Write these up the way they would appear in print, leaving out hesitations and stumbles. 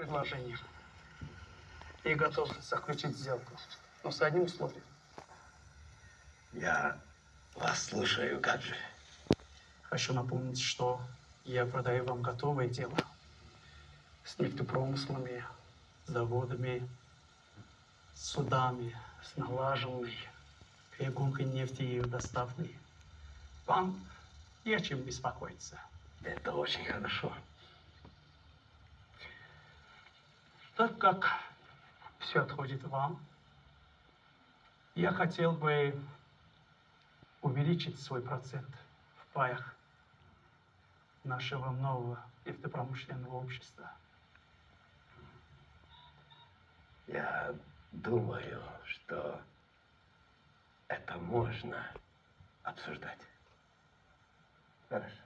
предложением и готов заключить сделку, но с одним условием. Я вас слушаю, Гаджи. Хочу напомнить, что я продаю вам готовое дело с нефтепромыслами, заводами, судами, с налаженной перегонкой нефти и ее доставкой. Вам не о чем беспокоиться. Это очень хорошо. Так как все отходит вам, я хотел бы увеличить свой процент в паях нашего нового нефтепромышленного общества. Я думаю, что это можно обсуждать. Хорошо.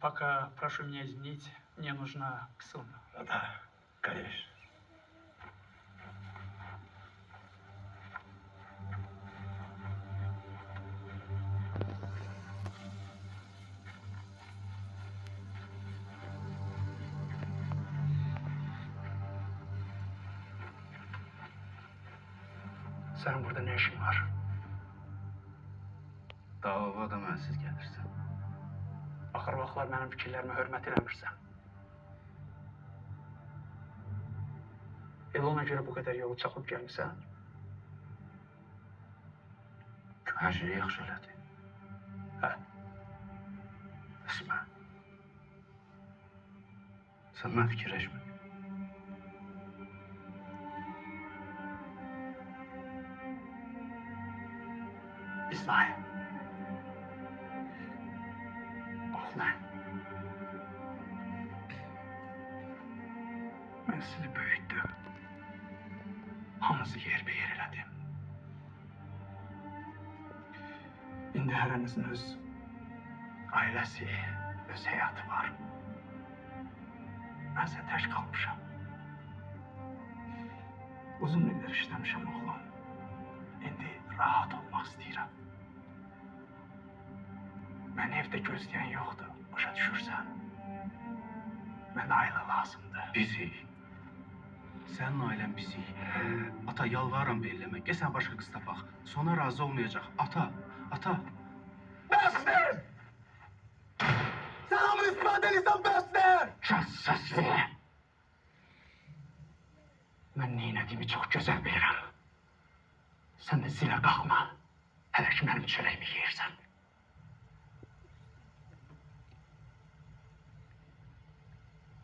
Пока прошу меня извинить, мне нужна Ксун. Да, конечно. Senin burada ne işin var? Davada mənsiz gəlirsən. Axır vaxtlar mənim fikirlərimə hörmət eləmirsən. Elə ona görə bu qədər yolu çapıb gəlmisən. Hər şeyi yaxşı elədi. Hə, Əsmə. Səndən fikirləşmə. İsmail. Oğlan. Mən sizi böyütdüm. Hamınızı yerbəyer elədim. İndi hərənizin öz ailəsi, öz həyatı var. Mən isə tək qalmışam. Uzun illər işləmişəm oğlum. İndi rahat olmaq istəyirəm. Mən evdə gözləyən yoxdur, başa düşürsən. Mən ailə lazımdır. Bizik. Sənin ailən bizik. Ata, yalvarıram belləmə. Gəl sən başqa qız tapaq. Sonra razı olmayacaq. Ata, ata. Bəsdir! Sən hamını ispat edirsən, bəsdir! Şans səs ver. Mən neynədiyimi çox gözəl bilirəm. Sən də zilə qalxma. Hələ ki mənim çörəyimi yeyirsən.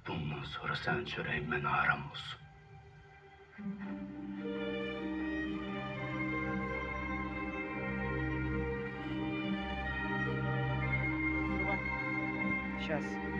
Bundan sonra sənin çörəyin mənə haram olsun. Сейчас.